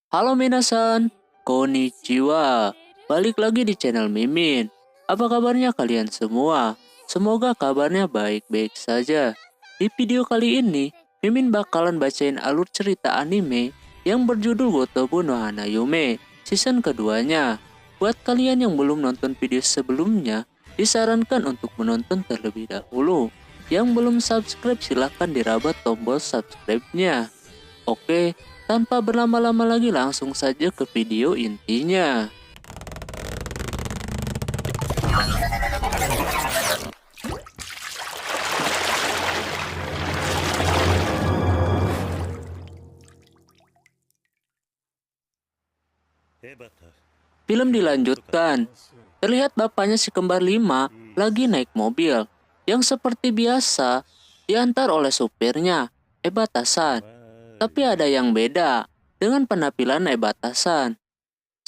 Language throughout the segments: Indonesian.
Halo minasan, konnichiwa. Balik lagi di channel Mimin. Apa kabarnya kalian semua? Semoga kabarnya baik-baik saja. Di video kali ini, Mimin bakalan bacain alur cerita anime yang berjudul Gotobu no Hanayome, season keduanya. Buat kalian yang belum nonton video sebelumnya, disarankan untuk menonton terlebih dahulu. Yang belum subscribe silahkan diraba tombol subscribe-nya. Oke, tanpa berlama-lama lagi langsung saja ke video intinya. Film dilanjutkan. Terlihat bapaknya si kembar lima lagi naik mobil yang seperti biasa diantar oleh supirnya, Ebata-san. Tapi ada yang beda dengan penampilan Ebata-san.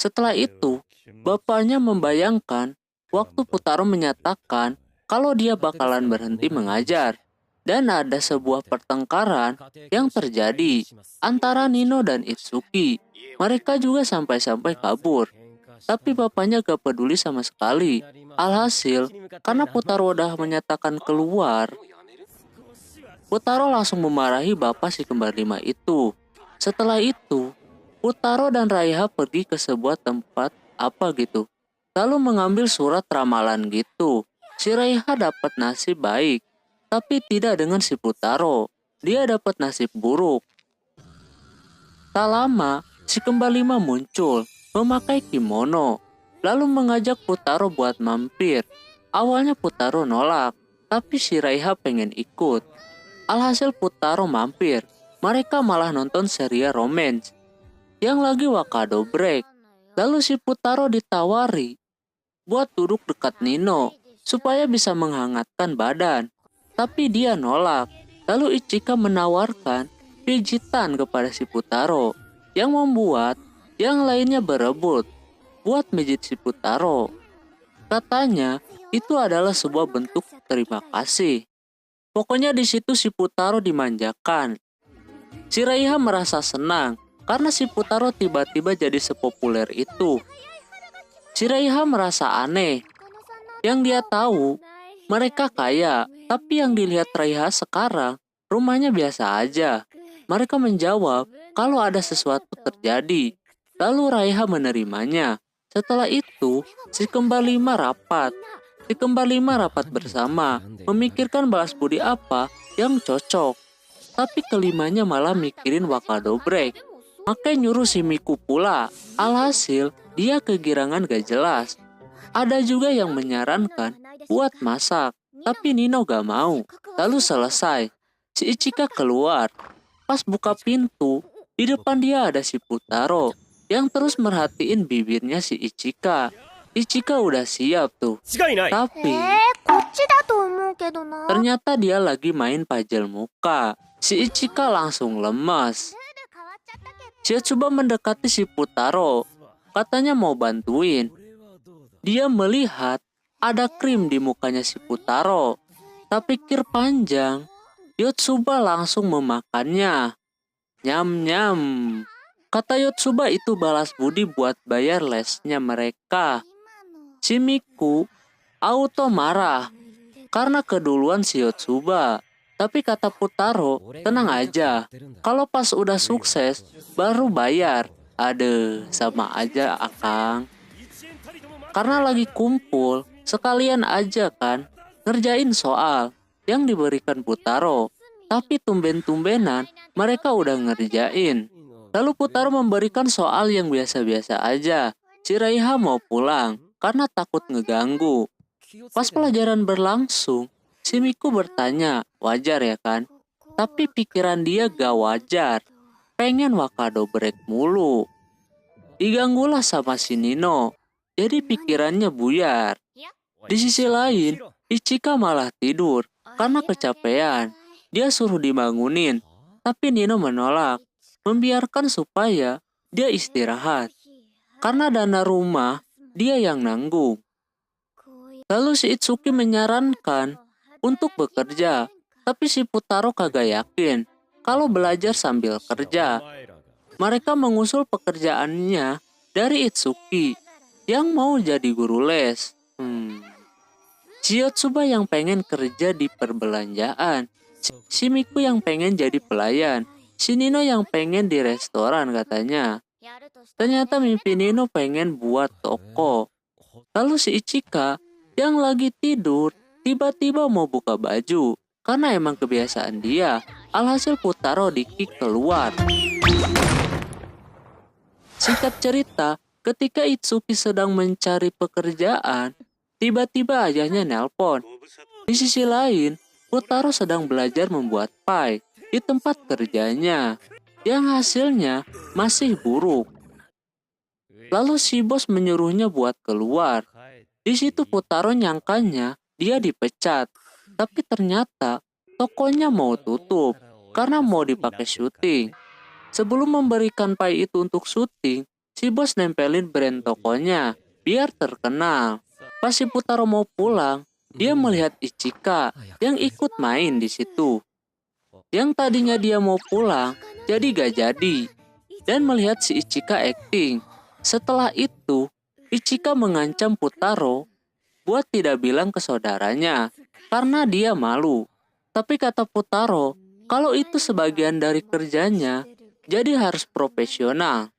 Setelah itu, bapaknya membayangkan waktu Putaro menyatakan kalau dia bakalan berhenti mengajar. Dan ada sebuah pertengkaran yang terjadi antara Nino dan Itsuki. Mereka juga sampai-sampai kabur. Tapi bapaknya gak peduli sama sekali. Alhasil, karena Putaro udah menyatakan keluar, Putaro langsung memarahi bapak si kembar lima itu. Setelah itu, Putaro dan Raiha pergi ke sebuah tempat apa gitu. Lalu mengambil surat ramalan gitu. Si Raiha dapat nasib baik, tapi tidak dengan si Putaro. Dia dapat nasib buruk. Tak lama, si kembar lima muncul, memakai kimono, lalu mengajak Putaro buat mampir. Awalnya Putaro nolak, tapi si Raiha pengen ikut. Alhasil Putaro mampir. Mereka malah nonton serial romance yang lagi Wakado Break. Lalu si Putaro ditawari buat duduk dekat Nino supaya bisa menghangatkan badan. Tapi dia nolak. Lalu Ichika menawarkan pijitan kepada si Putaro yang membuat yang lainnya berebut buat mijit si Putaro. Katanya itu adalah sebuah bentuk terima kasih. Pokoknya di situ si Putaro dimanjakan. Si Raiha merasa senang karena si Putaro tiba-tiba jadi sepopuler itu. Si Raiha merasa aneh. Yang dia tahu, mereka kaya, tapi yang dilihat Raiha sekarang, rumahnya biasa aja. Mereka menjawab kalau ada sesuatu terjadi. Lalu Raiha menerimanya. Setelah itu, si kembar lima rapat. Si kembar lima rapat bersama, memikirkan balas budi apa yang cocok. Tapi kelimanya malah mikirin Wakado Break. Makanya nyuruh si Miku pula. Alhasil, dia kegirangan gak jelas. Ada juga yang menyarankan buat masak, tapi Nino gak mau. Lalu selesai, si Ichika keluar. Pas buka pintu, di depan dia ada si Putaro yang terus merhatiin bibirnya si Ichika. Ichika udah siap tuh. Tapi ternyata dia lagi main puzzle muka. Si Ichika langsung lemas. Dia coba mendekati si Putaro. Katanya mau bantuin. Dia melihat ada krim di mukanya si Putaro. Tak pikir panjang, Yotsuba langsung memakannya. Nyam-nyam. Kata Yotsuba itu balas budi buat bayar lesnya mereka. Si Miku auto marah karena keduluan si Yotsuba. Tapi kata Putaro, tenang aja. Kalau pas udah sukses, baru bayar. Aduh, sama aja akang. Karena lagi kumpul, sekalian aja kan ngerjain soal yang diberikan Putaro. Tapi tumben-tumbenan mereka udah ngerjain. Lalu Putaro memberikan soal yang biasa-biasa aja. Si Raiha mau pulang karena takut ngeganggu. Pas pelajaran berlangsung, si Miku bertanya, wajar ya kan? Tapi pikiran dia gak wajar. Pengen Wakado Break mulu. Diganggulah sama si Nino. Jadi pikirannya buyar. Di sisi lain, Ichika malah tidur karena kecapean. Dia suruh dibangunin, tapi Nino menolak. Membiarkan supaya dia istirahat. Karena dana rumah, dia yang nanggung. Lalu si Itsuki menyarankan untuk bekerja, tapi si Putaro kagak yakin kalau belajar sambil kerja. mereka mengusul pekerjaannya dari Itsuki yang mau jadi guru les. Si Yotsuba yang pengen kerja di perbelanjaan, si Miku yang pengen jadi pelayan, si Nino yang pengen di restoran katanya. Ternyata mimpi Nino pengen buat toko. Lalu si Ichika yang lagi tidur tiba-tiba mau buka baju karena emang kebiasaan dia. Alhasil Futaro di-kick keluar. Singkat cerita, ketika Itsuki sedang mencari pekerjaan, tiba-tiba ayahnya nelpon. Di sisi lain, Futaro sedang belajar membuat pie di tempat kerjanya, yang hasilnya masih buruk. Lalu si bos menyuruhnya buat keluar. Di situ Futaro nyangkanya dia dipecat, tapi ternyata tokonya mau tutup karena mau dipakai syuting. Sebelum memberikan pie itu untuk syuting, si bos nempelin brand tokonya biar terkenal. Pas si Futaro mau pulang, dia melihat Ichika yang ikut main di situ. Yang tadinya dia mau pulang, jadi gak jadi. Dan melihat si Ichika acting. Setelah itu, Ichika mengancam Futaro buat tidak bilang ke saudaranya karena dia malu. Tapi kata Futaro, kalau itu sebagian dari kerjanya, jadi harus profesional.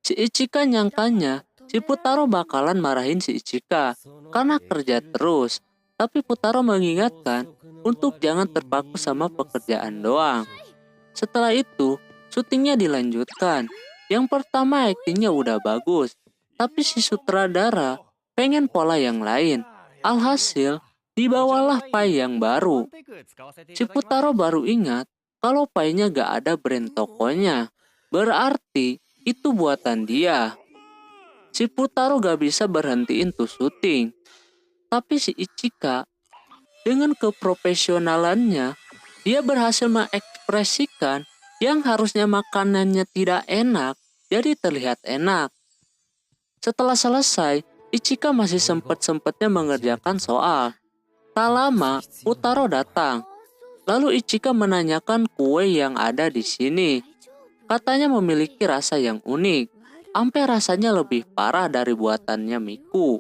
Si Ichika nyangkanya si Futaro bakalan marahin si Ichika karena kerja terus. Tapi Futaro mengingatkan untuk jangan terpaku sama pekerjaan doang. Setelah itu, syutingnya dilanjutkan. Yang pertama aktingnya udah bagus, tapi si sutradara pengen pola yang lain. Alhasil, dibawalah pie yang baru. Si Futaro baru ingat kalau pie-nya gak ada brand tokonya. Berarti itu buatan dia. Si Futaro gak bisa berhentiin tuh syuting. Tapi si Ichika dengan keprofesionalannya, dia berhasil mengekspresikan yang harusnya makanannya tidak enak, jadi terlihat enak. Setelah selesai, Ichika masih sempat-sempatnya mengerjakan soal. Tak lama, Futaro datang. Lalu Ichika menanyakan kue yang ada di sini. Katanya memiliki rasa yang unik, sampai rasanya lebih parah dari buatannya Miku.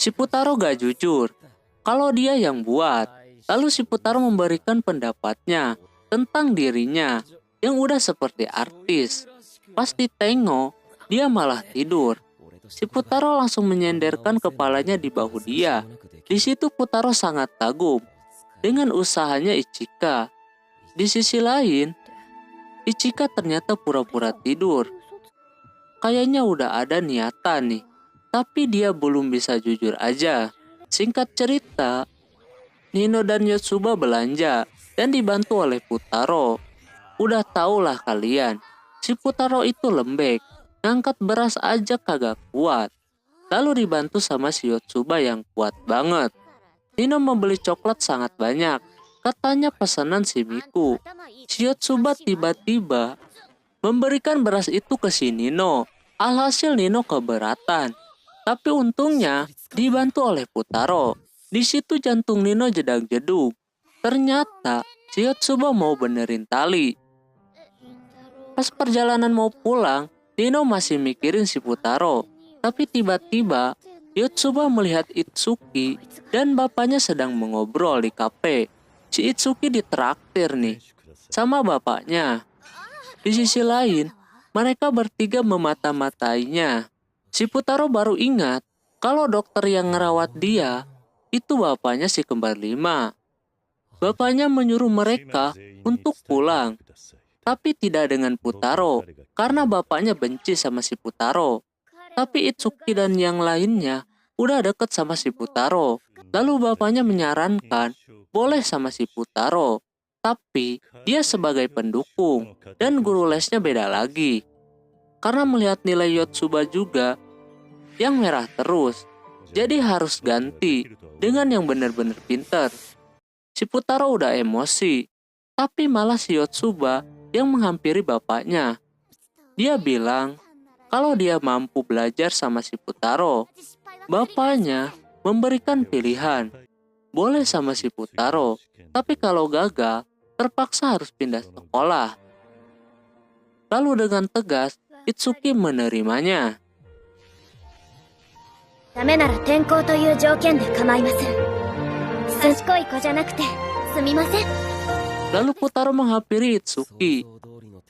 Si Futaro gak jujur kalau dia yang buat. Lalu si Futaro memberikan pendapatnya tentang dirinya yang udah seperti artis. Pas ditengok, dia malah tidur. Si Futaro langsung menyenderkan kepalanya di bahu dia. Di situ Futaro sangat kagum dengan usahanya Ichika. Di sisi lain, Ichika ternyata pura-pura tidur. Kayaknya udah ada niatan nih, tapi dia belum bisa jujur aja. Singkat cerita, Nino dan Yotsuba belanja dan dibantu oleh Futaro. Udah tahulah kalian, si Futaro itu lembek, ngangkat beras aja kagak kuat. Lalu dibantu sama si Yotsuba yang kuat banget. Nino membeli coklat sangat banyak, katanya pesanan si Miku. Si Yotsuba tiba-tiba memberikan beras itu ke si Nino. Alhasil Nino keberatan. Tapi untungnya dibantu oleh Futaro. Di situ jantung Nino jedag-jedug. Ternyata si Yotsuba mau benerin tali. Pas perjalanan mau pulang, Nino masih mikirin si Futaro. Tapi tiba-tiba Yotsuba melihat Itsuki dan bapaknya sedang mengobrol di kafe. Si Itsuki ditraktir nih sama bapaknya. Di sisi lain, mereka bertiga memata-matainya. Si Futaro baru ingat kalau dokter yang ngerawat dia itu bapaknya si kembar lima. Bapaknya menyuruh mereka untuk pulang, tapi tidak dengan Futaro karena bapaknya benci sama si Futaro. Tapi Itsuki dan yang lainnya udah deket sama si Futaro. Lalu bapaknya menyarankan boleh sama si Futaro, tapi dia sebagai pendukung dan guru lesnya beda lagi. Karena melihat nilai Yotsuba juga yang merah terus, jadi harus ganti dengan yang benar-benar pintar. Si Futaro udah emosi, tapi malah si Yotsuba yang menghampiri bapaknya. Dia bilang kalau dia mampu belajar sama si Futaro. Bapaknya memberikan pilihan, boleh sama si Futaro, tapi kalau gagal, terpaksa harus pindah sekolah. Lalu dengan tegas, Itsuki menerimanya. ダメなら転校という条件で構いません。賢い子じゃなくてすみません。 Lalu Futaro menghampiri Itsuki.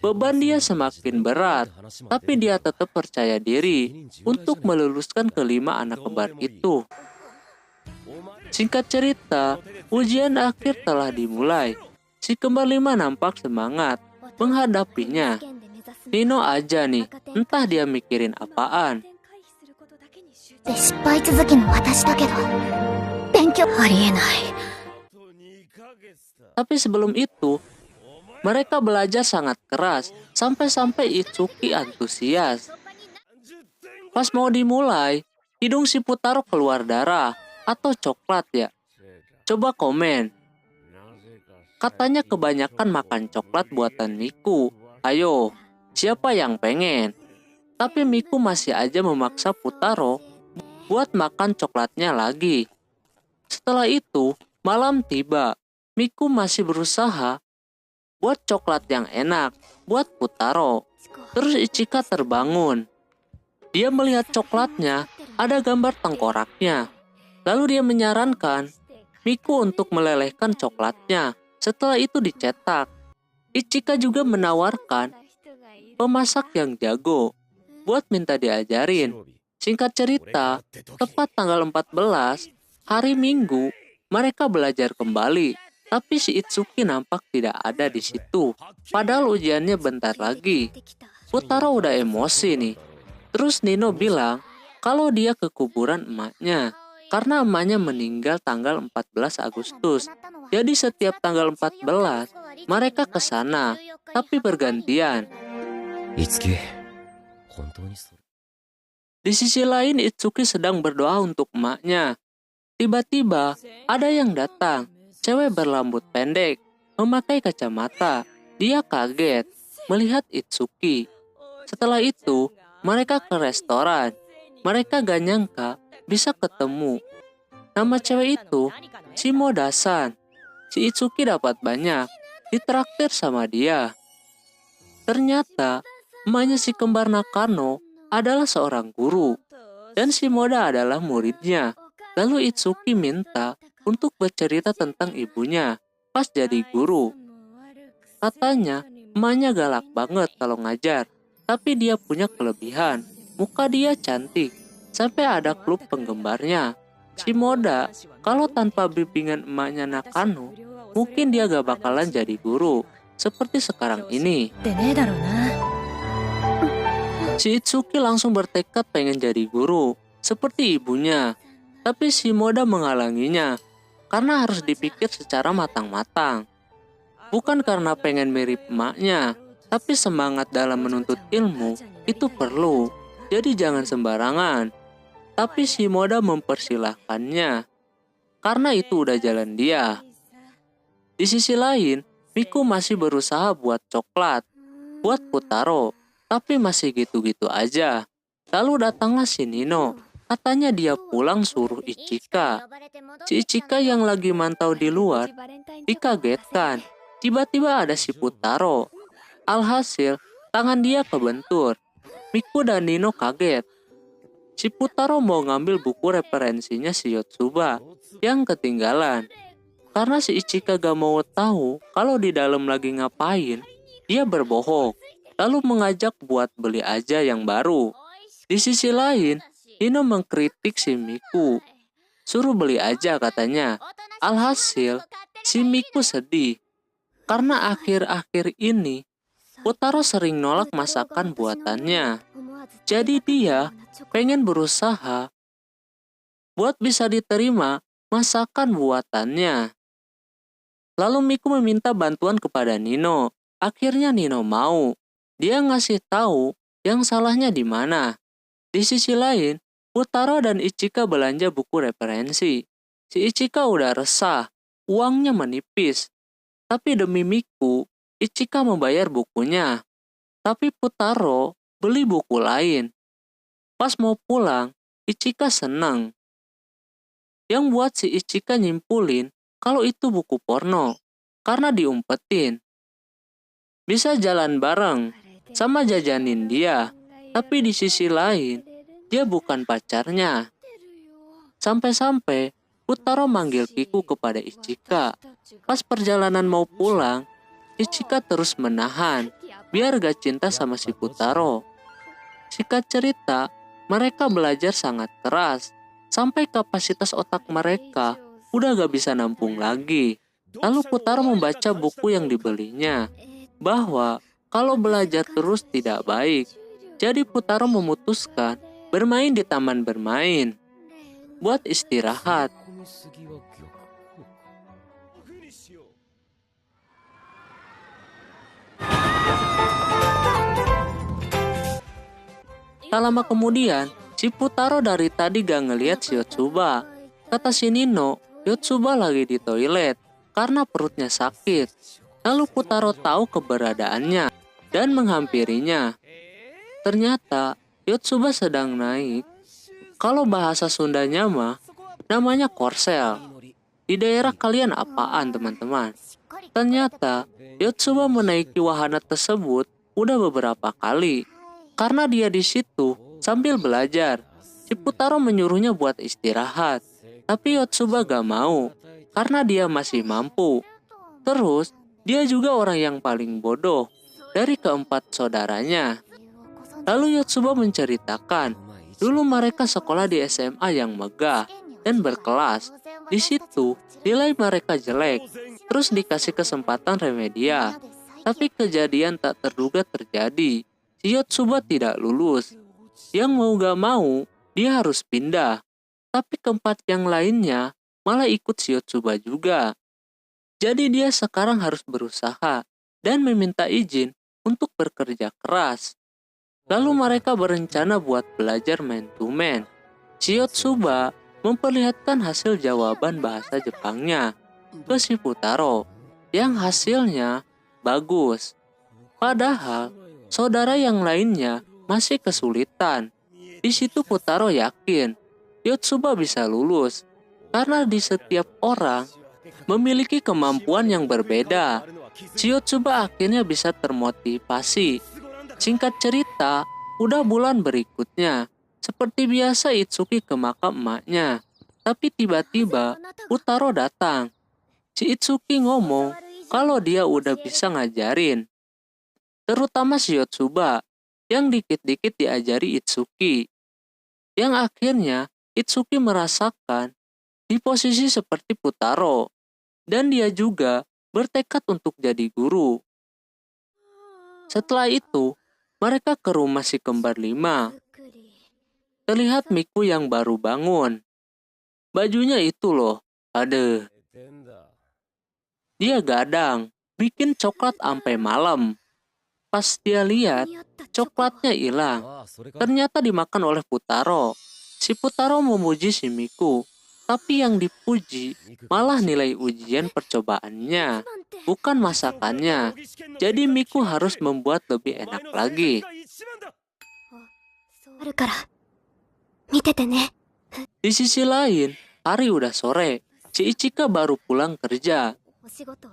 Beban dia semakin berat, tapi dia tetap percaya diri untuk meluluskan kelima anak kembar itu. Singkat cerita, ujian akhir telah dimulai. Si kembar lima nampak semangat menghadapinya. Nino aja nih, entah dia mikirin apaan. 失敗続きの私だけど勉強ありえない。 Tapi sebelum itu, mereka belajar sangat keras sampai-sampai Itsuki antusias. Pas mau dimulai, hidung si Futaro keluar darah atau coklat ya. Coba komen. Katanya kebanyakan makan coklat buatan Miku. Ayo, siapa yang pengen? Tapi Miku masih aja memaksa Futaro buat makan coklatnya lagi. Setelah itu, malam tiba. Miku masih berusaha buat coklat yang enak buat Futaro. Terus Ichika terbangun. Dia melihat coklatnya ada gambar tengkoraknya. Lalu dia menyarankan Miku untuk melelehkan coklatnya. Setelah itu dicetak. Ichika juga menawarkan pemasak yang jago buat minta diajarin. Singkat cerita, tepat tanggal 14, hari Minggu, mereka belajar kembali. Tapi si Itsuki nampak tidak ada di situ. Padahal ujiannya bentar lagi. Futaro udah emosi nih. Terus Nino bilang kalau dia ke kuburan emaknya. Karena emaknya meninggal tanggal 14 Agustus. Jadi setiap tanggal 14, mereka ke sana. Tapi bergantian. Itsuki, Di sisi lain, Itsuki sedang berdoa untuk emaknya. Tiba-tiba, ada yang datang. Cewek berrambut pendek, memakai kacamata. Dia kaget melihat Itsuki. Setelah itu, mereka ke restoran. Mereka gak nyangka bisa ketemu. Nama cewek itu Shimoda-san. Si Itsuki dapat banyak, ditraktir sama dia. Ternyata, emaknya si kembar Nakano adalah seorang guru, dan Shimoda adalah muridnya. Lalu Itsuki minta untuk bercerita tentang ibunya pas jadi guru. Katanya, emaknya galak banget kalau ngajar, tapi dia punya kelebihan. Muka dia cantik, sampai ada klub penggemarnya. Shimoda, kalau tanpa bimbingan emaknya Nakano, mungkin dia gak bakalan jadi guru, seperti sekarang ini. Si Itsuki langsung bertekad pengen jadi guru, seperti ibunya. Tapi Shimoda menghalanginya, karena harus dipikir secara matang-matang. Bukan karena pengen mirip emaknya, tapi semangat dalam menuntut ilmu itu perlu. Jadi jangan sembarangan. Tapi Shimoda mempersilahkannya, karena itu udah jalan dia. Di sisi lain, Miku masih berusaha buat coklat, buat Futaro. Tapi masih gitu-gitu aja. Lalu datanglah si Nino. Katanya dia pulang suruh Ichika. Si Ichika yang lagi mantau di luar dikagetkan. Tiba-tiba ada si Futaro. Alhasil, tangan dia kebentur. Miku dan Nino kaget. Si Futaro mau ngambil buku referensinya si Yotsuba yang ketinggalan. Karena si Ichika gak mau tahu kalau di dalam lagi ngapain, dia berbohong. Lalu mengajak buat beli aja yang baru. Di sisi lain, Nino mengkritik si Miku. Suruh beli aja katanya. Alhasil, si Miku sedih. Karena akhir-akhir ini, Futaro sering nolak masakan buatannya. Jadi dia pengen berusaha buat bisa diterima masakan buatannya. Lalu Miku meminta bantuan kepada Nino. Akhirnya Nino mau. Dia ngasih tahu yang salahnya di mana. Di sisi lain, Futaro dan Ichika belanja buku referensi. Si Ichika udah resah, uangnya menipis. Tapi demi Miku, Ichika membayar bukunya. Tapi Futaro beli buku lain. Pas mau pulang, Ichika senang. Yang buat si Ichika nyimpulin kalau itu buku porno, karena diumpetin. Bisa jalan bareng, sama jajanin dia. Tapi di sisi lain, dia bukan pacarnya. Sampai-sampai Futaro manggil Kiku kepada Ichika. Pas perjalanan mau pulang, Ichika terus menahan biar gak cinta sama si Futaro. Singkat cerita, mereka belajar sangat keras sampai kapasitas otak mereka udah gak bisa nampung lagi. Lalu Futaro membaca buku yang dibelinya bahwa kalau belajar terus tidak baik. Jadi Futaro memutuskan bermain di taman bermain buat istirahat. Tak lama kemudian, si Futaro dari tadi gak ngeliat si Yotsuba. Kata si Nino, Yotsuba lagi di toilet karena perutnya sakit. Lalu Futaro tahu keberadaannya dan menghampirinya. Ternyata Yotsuba sedang naik. Kalau bahasa Sundanya mah, namanya korsel. Di daerah kalian apaan teman-teman? Ternyata Yotsuba menaiki wahana tersebut udah beberapa kali. Karena dia di situ sambil belajar, si Futaro menyuruhnya buat istirahat. Tapi Yotsuba gak mau, karena dia masih mampu. Terus, dia juga orang yang paling bodoh dari keempat saudaranya. Lalu Yotsuba menceritakan, dulu mereka sekolah di SMA yang megah dan berkelas. Di situ, nilai mereka jelek, terus dikasih kesempatan remedial. Tapi kejadian tak terduga terjadi. Si Yotsuba tidak lulus. Yang mau gak mau, dia harus pindah. Tapi keempat yang lainnya malah ikut si Yotsuba juga. Jadi dia sekarang harus berusaha dan meminta izin untuk bekerja keras. Lalu mereka berencana buat belajar man to man. Si Yotsuba memperlihatkan hasil jawaban bahasa Jepangnya ke si Futaro, yang hasilnya bagus. Padahal saudara yang lainnya masih kesulitan. Di situ Futaro yakin Yotsuba bisa lulus karena di setiap orang memiliki kemampuan yang berbeda. Si Yotsuba akhirnya bisa termotivasi. Singkat cerita, udah bulan berikutnya. Seperti biasa Itsuki ke makam emaknya. Tapi tiba-tiba Futaro datang. Si Itsuki ngomong kalau dia udah bisa ngajarin. Terutama si Yotsuba, yang dikit-dikit diajari Itsuki. Yang akhirnya Itsuki merasakan di posisi seperti Futaro. Dan dia juga bertekad untuk jadi guru. Setelah itu, mereka ke rumah si kembar 5. Terlihat Miku yang baru bangun. Bajunya itu loh, aduh. Dia gadang, bikin coklat sampai malam. Pas dia lihat, coklatnya hilang. Ternyata dimakan oleh Futaro. Si Futaro memuji si Miku, tapi yang dipuji malah nilai ujian percobaannya, bukan masakannya. Jadi Miku harus membuat lebih enak lagi. Di sisi lain, hari udah sore. Si Ichika baru pulang kerja.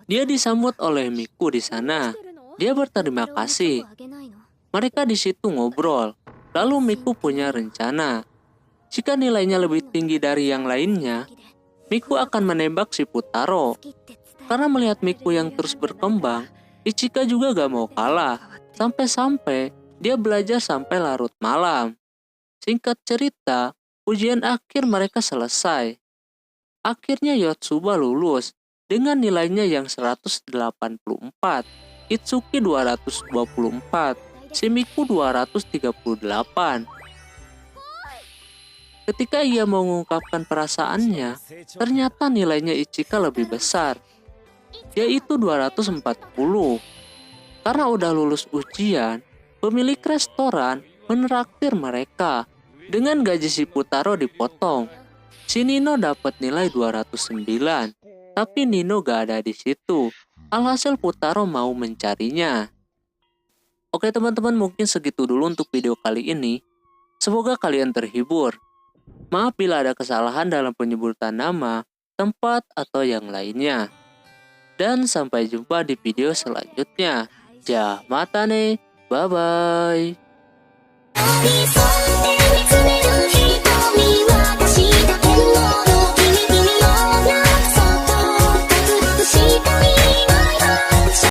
Dia disambut oleh Miku di sana. Dia berterima kasih. Mereka di situ ngobrol. Lalu Miku punya rencana. Jika nilainya lebih tinggi dari yang lainnya, Miku akan menembak si Futaro. Karena melihat Miku yang terus berkembang, Ichika juga gak mau kalah. Sampai-sampai dia belajar sampai larut malam. Singkat cerita, ujian akhir mereka selesai. Akhirnya Yotsuba lulus dengan nilainya yang 184. Itsuki 224, si Miku 238. Ketika ia mengungkapkan perasaannya, ternyata nilainya Ichika lebih besar, yaitu 240. Karena udah lulus ujian, pemilik restoran menraktir mereka. Dengan gaji si Futaro dipotong. Si Nino dapat nilai 209, tapi Nino gak ada di situ. Alhasil Futaro mau mencarinya. Oke teman-teman, mungkin segitu dulu untuk video kali ini. Semoga kalian terhibur. Maaf bila ada kesalahan dalam penyebutan nama, tempat, atau yang lainnya. Dan sampai jumpa di video selanjutnya. Ja, mata nih. Bye-bye.